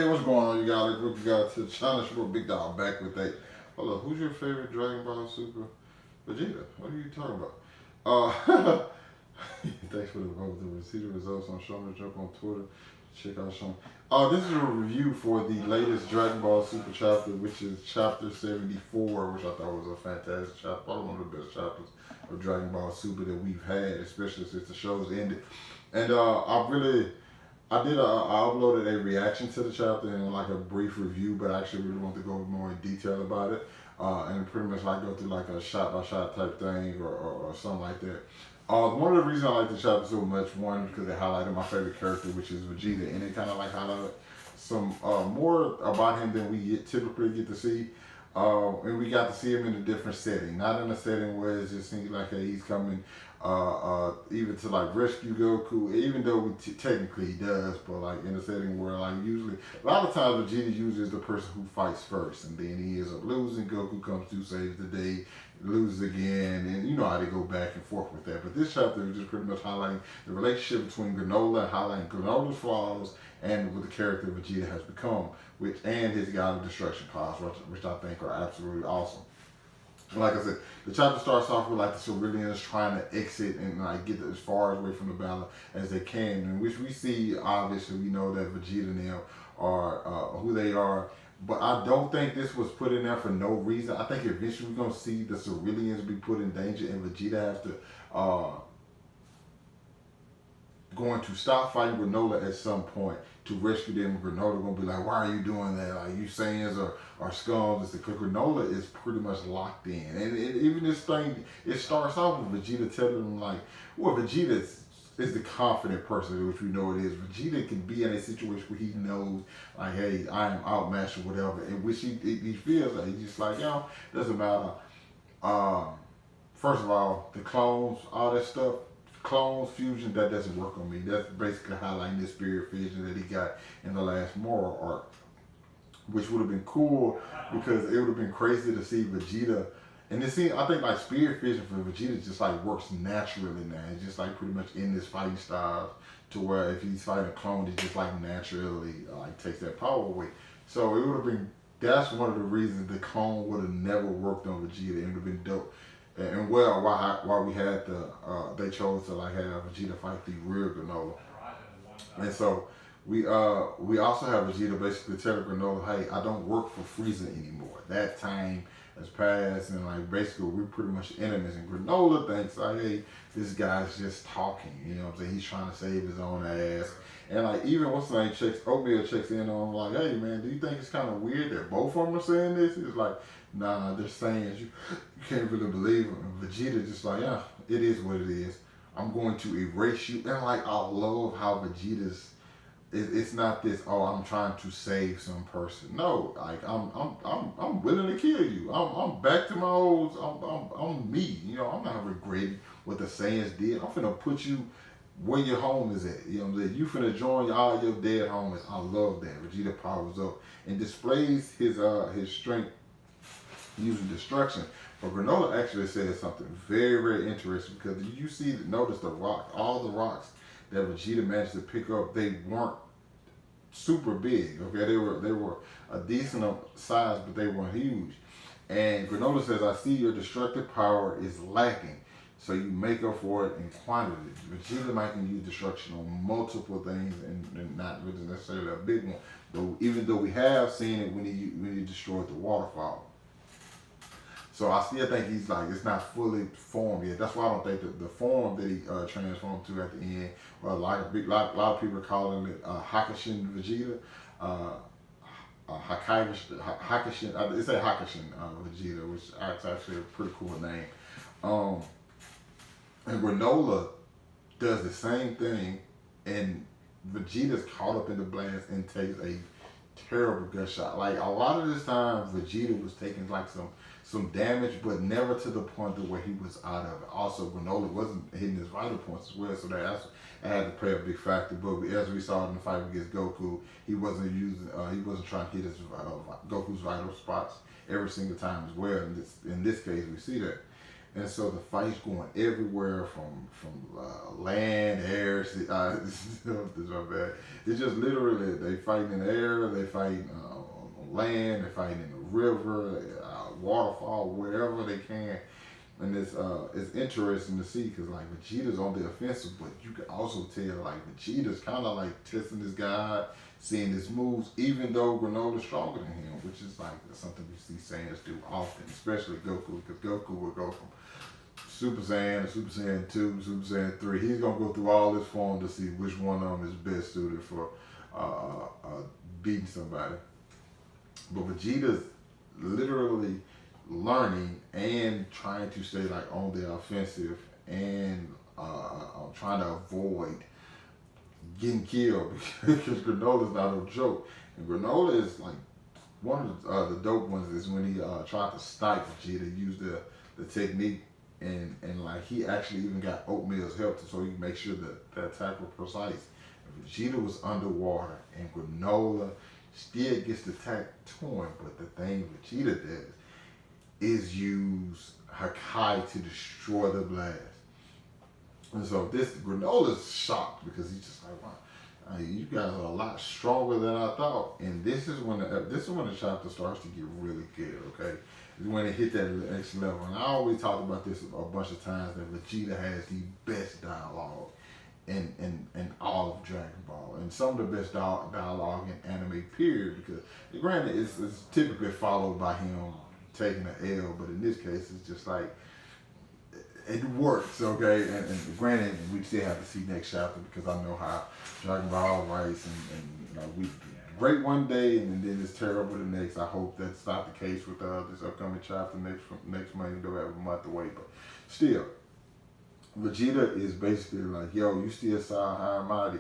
Hey, what's going on, you guys? We got to the challenge for Big Dog back with a. Hold up, who's your favorite Dragon Ball Super? Vegeta. What are you talking about? Uh, thanks for the vote. See the results on Show Me Jump on Twitter. Check out Show. This is a review for the latest Dragon Ball Super chapter, which is chapter 74, which I thought was a fantastic chapter. Probably one of the best chapters of Dragon Ball Super that we've had, especially since the show's ended. And I uploaded a reaction to the chapter and like a brief review, but I actually really want to go more in detail about it. And pretty much like go through like a shot by shot type thing or something like that. One of the reasons I like the chapter so much, one, because it highlighted my favorite character, which is Vegeta, and it kind of like highlighted some more about him than we typically get to see. And we got to see him in a different setting, not in a setting where it just seems like hey, he's coming even to like rescue Goku, even though technically he does, but like in a setting where like usually a lot of times Vegeta usually is the person who fights first, and then he ends up losing. Goku comes through, saves the day, loses again, and you know how they go back and forth with that. But this chapter is just pretty much highlighting the relationship between Granola and highlighting Granola's flaws and what the character Vegeta has become, which and his God of Destruction powers, which I think are absolutely awesome. Like I said, the chapter starts off with like the civilians trying to exit and like get as far away from the battle as they can, in which we see obviously we know that Vegeta and them are who they are. But I don't think this was put in there for no reason. I think eventually we're gonna see the civilians be put in danger, and Vegeta have to going to stop fighting Granola at some point to rescue them. Granola gonna be like, "Why are you doing that? Like you Saiyans are scums." It's because Granola is pretty much locked in, and even this thing it starts off with Vegeta telling him like, "Well, Vegeta is the confident person, which we know it is. Vegeta can be in a situation where he knows, like, hey, I am outmatched or whatever, in which he feels like he's just like, doesn't matter. Um, First of all, the clones, all that stuff, clones, fusion, that doesn't work on me. That's basically highlighting this spirit vision that he got in the last moral arc, which would have been cool because it would have been crazy to see Vegeta. And this scene, I think like spirit vision for Vegeta just like works naturally now. It's just like pretty much in this fighting style to where if he's fighting a clone, it just like naturally like takes that power away. So it would have been that's one of the reasons the clone would have never worked on Vegeta. It would have been dope. And well, why we had they chose to like have Vegeta fight the real Granola, and so we also have Vegeta basically telling Granola, hey, I don't work for Frieza anymore. That time has passed, and like basically we're pretty much enemies. And Granola thinks like, hey, this guy's just talking. You know what I'm saying? He's trying to save his own ass. And like even what's the name Oatmeal checks in on him like, hey man, do you think it's kind of weird that both of them are saying this? It's like, nah, they're saying you can't really believe him. And Vegeta just like, yeah, it is what it is. I'm going to erase you. And like I love how Vegeta's it's not this, oh, I'm trying to save some person. No, like I'm willing to kill you. I'm back to my old I'm me. You know, I'm not regretting what the Saiyans did. I'm finna put you where your home is at. You know what I'm saying? You finna join all your dead homies. I love that. Vegeta powers up and displays his strength using destruction. But Granola actually says something very, very interesting because you see, notice the rock, all the rocks that Vegeta managed to pick up, they weren't super big. Okay, they were a decent size, but they weren't huge. And Granola says, "I see your destructive power is lacking, so you make up for it in quantity." Vegeta might can use destruction on multiple things, and not really necessarily a big one. Though, even though we have seen it when he destroyed the waterfall. So I still think he's like it's not fully formed yet. That's why I don't think that the form that he transformed to at the end. Well, lot of people are calling it Hakushin Vegeta, uh, Hakushin. It's a Hakushin Vegeta, which is actually a pretty cool name. Um, and Granola does the same thing, and Vegeta's caught up in the blast and takes a terrible gut shot. Like a lot of this time, Vegeta was taking like some damage, but never to the point to where he was out of it. Also, Granola wasn't hitting his vital points as well, so that had to play a big factor. But as we saw in the fight against Goku, he wasn't trying to hit his Goku's vital spots every single time as well. In this case, we see that. And so the fight's going everywhere from land, air. This is my bad. It's just literally they fighting in the air, they fighting on land, they fighting in the river, waterfall, wherever they can. And it's interesting to see because like Vegeta's on the offensive, but you can also tell like Vegeta's kind of like testing this guy out, seeing his moves, even though Granola's stronger than him, which is like something we see Saiyans do often, especially Goku, because Goku will go from Super Saiyan to Super Saiyan 2, Super Saiyan 3. He's gonna go through all this form to see which one of them is best suited for beating somebody. But Vegeta's literally learning and trying to stay like on the offensive and trying to avoid getting killed because Granola's not a joke. And Granola is like one of the dope ones is when he tried to snipe Vegeta, use the technique and like he actually even got Oatmeal's help so he can make sure that the attack was precise. And Vegeta was underwater and Granola still gets the attack to him, but the thing Vegeta does is use Hakai to destroy the blast. And so this Granola's shocked because he's just like, wow, you guys are a lot stronger than I thought. And this is when the chapter starts to get really good. Okay, is when it hit that next level. And I always talked about this a bunch of times that Vegeta has the best dialogue in all of Dragon Ball, and some of the best dialogue in anime period. Because granted, it's typically followed by him taking an L, but in this case, it's just like it works, okay? And granted, we still have to see next chapter because I know how Dragon Ball writes, and you know, we great one day and then it's terrible the next. I hope that's not the case with this upcoming chapter next month. They'll have a month away, but still, Vegeta is basically like, yo, you still sound high and mighty.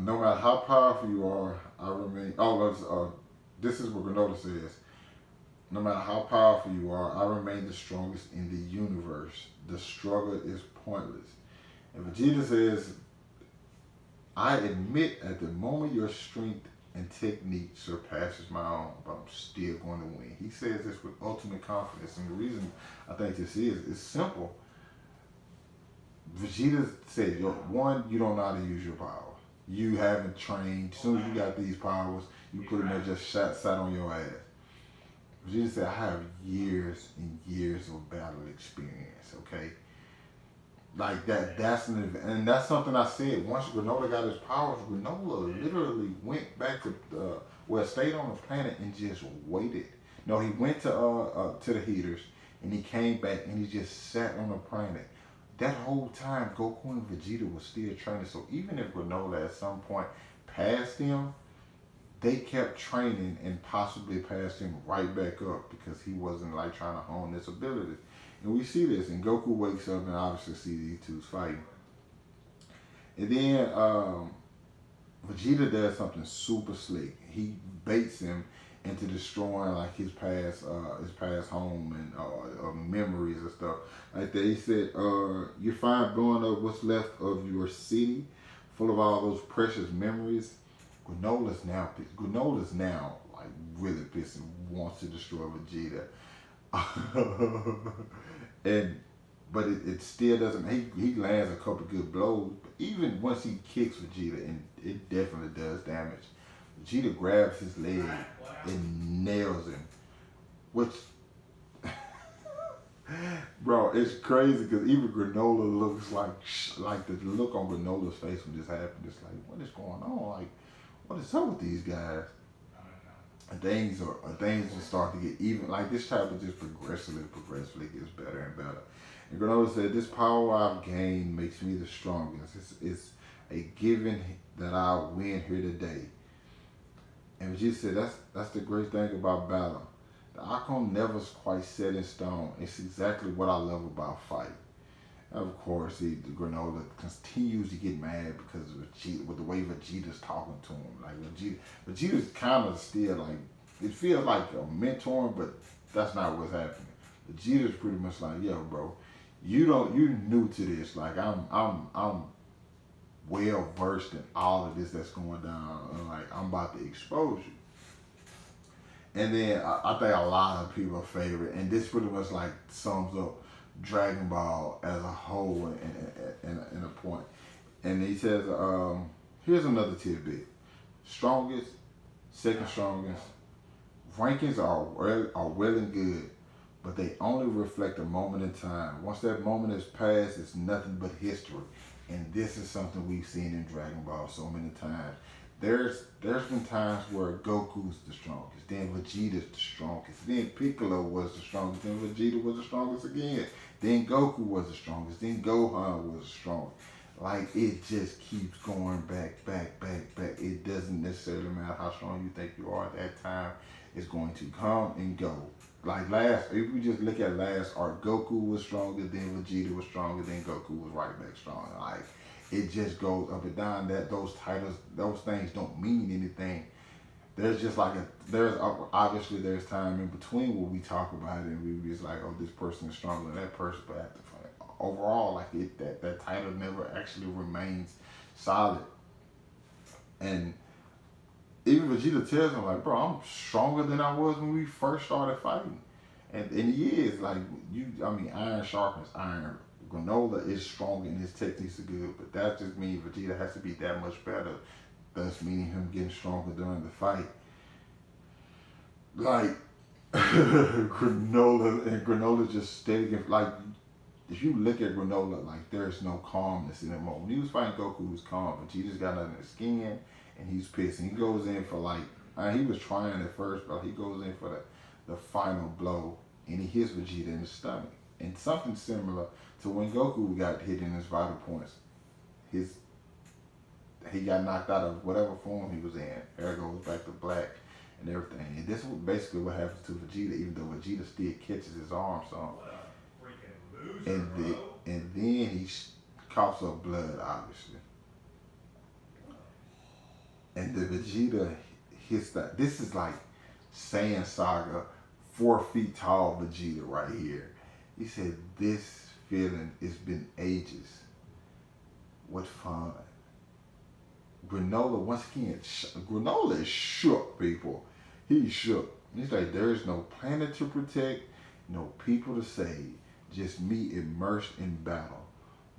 No matter how powerful you are, I remain. This is what Granola says. No matter how powerful you are, I remain the strongest in the universe. The struggle is pointless. And Vegeta says, I admit at the moment your strength and technique surpasses my own, but I'm still going to win. He says this with ultimate confidence. And the reason I think this is simple. Vegeta said, yo, one, you don't know how to use your power. You haven't trained. As soon as you got these powers, you pretty much just sat on your ass. Vegeta said, I have years and years of battle experience, okay? Like that's something I said. Once Granola got his powers, Granola literally went back to stayed on the planet and just waited. No, he went to the heaters and he came back and he just sat on the planet. That whole time, Goku and Vegeta was still training. So even if Granola at some point passed him, they kept training and possibly passed him right back up because he wasn't like trying to hone this ability. And we see this, and Goku wakes up and obviously see these two fighting. And then Vegeta does something super slick. He baits him into destroying like his past home and memories and stuff like that. He said, "You're fine blowing up what's left of your city, full of all those precious memories." Granola's now like really pissed and wants to destroy Vegeta, but it still doesn't. He lands a couple good blows, but even once he kicks Vegeta, and it definitely does damage. Vegeta grabs his leg and nails him, which, bro, it's crazy because even Granola looks like the look on Granola's face when this happened. It's like, what is going on? Like, what is up with these guys? And things just start to get even. Like this chapter just progressively gets better and better. And Granola said, "This power I've gained makes me the strongest. It's a given that I'll win here today." And Vegeta said, "That's the great thing about battle. The outcome never quite set in stone. It's exactly what I love about fight." Of course, the Granola continues to get mad because of Vegeta, with the way Vegeta's talking to him. Like Vegeta's kind of still like, it feels like a mentoring, but that's not what's happening. Vegeta's pretty much like, yo, bro, you new to this. Like I'm well versed in all of this that's going down, and like I'm about to expose you. And then I think a lot of people's favorite, and this pretty much like sums up Dragon Ball as a whole in a point. And he says, here's another tidbit. Strongest, second strongest, rankings are well and good, but they only reflect a moment in time. Once that moment is passed, it's nothing but history. And this is something we've seen in Dragon Ball so many times. There's been times where Goku's the strongest, then Vegeta's the strongest, then Piccolo was the strongest, then Vegeta was the strongest again, then Goku was the strongest, then Gohan was the strongest. Like it just keeps going back. It doesn't necessarily matter how strong you think you are at that time. It's going to come and go. Like last, if we just look at last arc, Goku was stronger, then Vegeta was stronger, then Goku was right back strong. Like it just goes up and down. That those titles, those things don't mean anything. There's just like obviously there's time in between where we talk about it and we just like, oh, this person is stronger than that person, but overall, like that title never actually remains solid. And even Vegeta tells him like, bro, I'm stronger than I was when we first started fighting. And he is like iron sharpens iron. Granola is strong and his techniques are good, but that just means Vegeta has to be that much better. Thus meaning him getting stronger during the fight. Like Granola just steady. Like if you look at Granola, like there's no calmness in him. When he was fighting Goku, he was calm, but Vegeta's got nothing in his skin, and he's pissed. And he goes in for like, he was trying at first, but he goes in for the final blow, and he hits Vegeta in the stomach. And something similar to when Goku got hit in his vital points. He got knocked out of whatever form he was in. Hair goes back to black and everything. And this is basically what happens to Vegeta, even though Vegeta still catches his arm some. And then he coughs up blood, obviously. And the Vegeta hits that. This is like Saiyan Saga, 4 feet tall Vegeta right here. He said, this feeling, it's been ages. What fun. Granola, once again, Granola is shook, people. He's shook. He's like, there is no planet to protect, no people to save. Just me immersed in battle,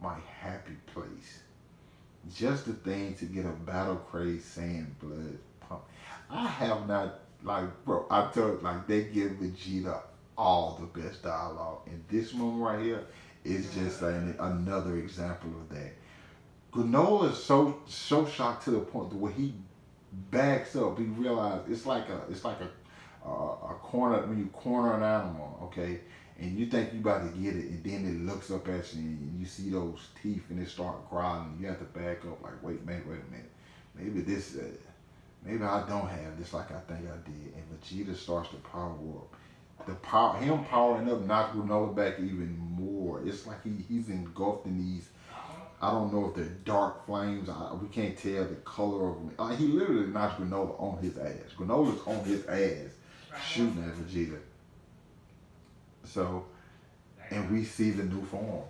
my happy place. Just the thing to get a battle crazed Saiyan blood pump. I have not, like, bro, I told like they give Vegeta all the best dialogue. And this moment right here is just another example of that. Granola is so shocked to the point that when he backs up, he realizes it's like a corner when you corner an animal, okay, and you think you about to get it, and then it looks up at you and you see those teeth and it start growling. You have to back up like, wait a minute, maybe I don't have this like I think I did. And Vegeta starts to power up. Him powering up knocks Granola back even more. It's like he's engulfed in these. I don't know if they're dark flames. We can't tell the color of them. He literally knocks Granola on his ass. Granola's on his ass, shooting at Vegeta. So, and we see the new form.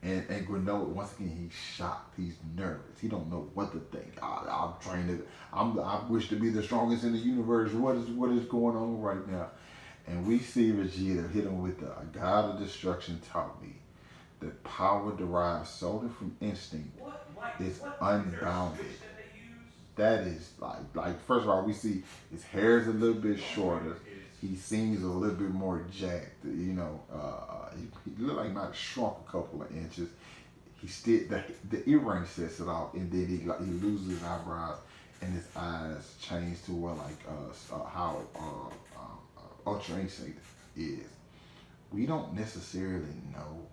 And Granola, once again, he's shocked. He's nervous. He don't know what to think. I'm trained to. I wish to be the strongest in the universe. What is going on right now? And we see Vegeta hit him with the God of Destruction taught me that power derived solely from instinct is unbounded. That is like first of all, we see his hair is a little bit shorter. He seems a little bit more jacked. You know, he looked like he might have shrunk a couple of inches. He still the earring sets it off, and then he loses his eyebrows, and his eyes change to how Ultra Instinct is. We don't necessarily know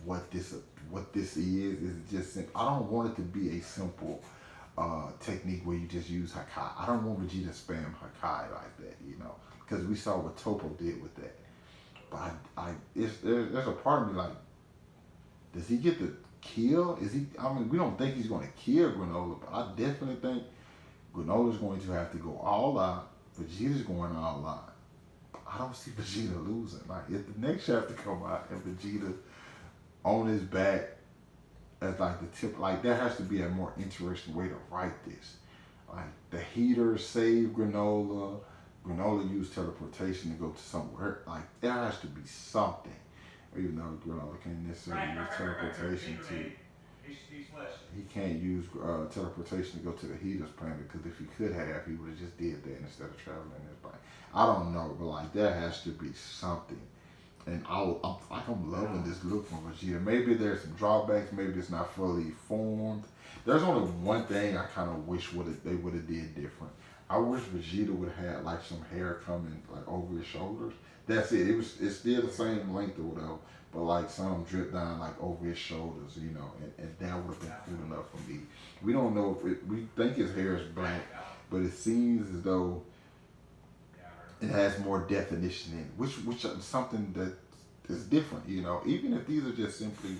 what this is. It's just simple. I don't want it to be a simple technique where you just use Hakai. I don't want Vegeta to spam Hakai like that, you know, because we saw what Topo did with that. But there's a part of me like, does he get the kill? We don't think he's going to kill Granola, but I definitely think Granola's going to have to go all out. Vegeta's going all out. I don't see Vegeta losing. Like, if the next chapter come out and Vegeta on his back as like the tip, like there has to be a more interesting way to write this. Like the heater saved Granola used teleportation to go to somewhere. Like there has to be something. even though Granola can't necessarily use teleportation to, he can't use teleportation to go to the Heaters planet because if he could have, he would have just did that instead of traveling in his plane. I don't know, but like there has to be something. And I'm loving this look from Vegeta. Maybe there's some drawbacks. Maybe it's not fully formed. There's only one thing I kind of wish they would have did different. I wish Vegeta would have had like some hair coming like over his shoulders. That's it. It's still the same length or whatever, but like some drip down like over his shoulders, and that would have been cool enough for me. We don't know if we think his hair is black, but it seems as though it has more definition in it, which is something that is different. Even if these are just simply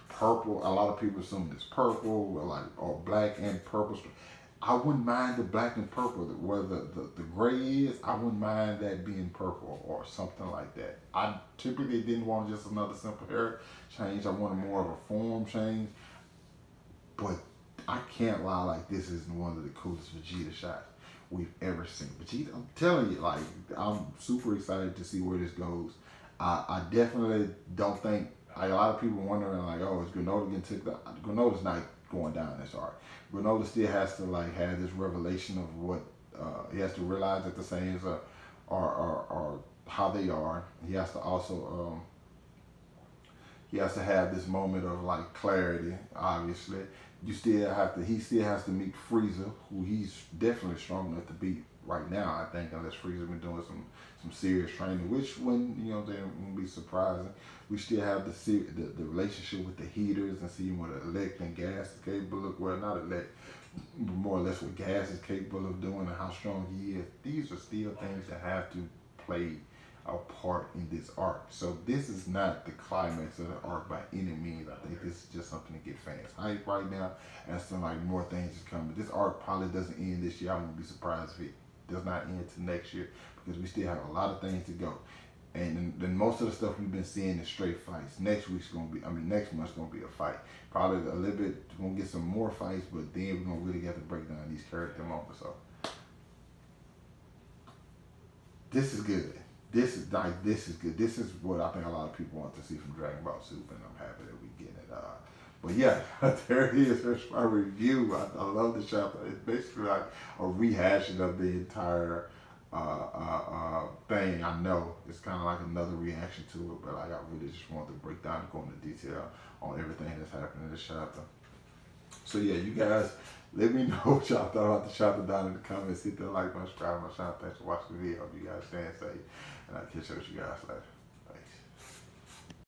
purple, a lot of people assume it's purple or black and purple. I wouldn't mind the black and purple. Where the gray is, I wouldn't mind that being purple or something like that. I typically didn't want just another simple hair change. I wanted more of a form change. But I can't lie, like this is one of the coolest Vegeta shots we've ever seen. Vegeta, I'm telling you, like I'm super excited to see where this goes. I definitely don't think, like a lot of people wondering like, oh, is Granola getting took down? Granola's not going down this hard. Granola still has to like have this revelation of what he has to realize that the Saiyans are how they are. He has to also he has to have this moment of like clarity. Obviously, he still has to meet Frieza, who he's definitely strong enough to beat right now. I think unless Frieza's been doing some serious training, which they won't be surprising. We still have the relationship with the Heaters and see what elect and gas is capable of. Well, not elect, but more or less what gas is capable of doing and how strong he is. These are still things that have to play a part in this arc. So this is not the climax of the arc by any means. I think this is just something to get fans hyped right now, and some like more things is coming. This arc probably doesn't end this year. I wouldn't be surprised if it does not end until next year because we still have a lot of things to go. And then most of the stuff we've been seeing is straight fights. Next month's gonna be a fight. Probably a little bit, we're gonna get some more fights, but then we're gonna really get to break down these character moments. So this is good. This is good. This is what I think a lot of people want to see from Dragon Ball Super, and I'm happy that we get it. But yeah, there it is. There's my review. I love the chapter. It's basically like a rehashing of the entire thing. I know it's kind of like another reaction to it, but I really just wanted to break down and go into detail on everything that's happened in this chapter. So yeah, you guys, let me know what y'all thought about the chapter down in the comments. Hit that like button, subscribe to my channel. Thanks for watching the video. You guys staying safe, and I'll catch up with you guys later.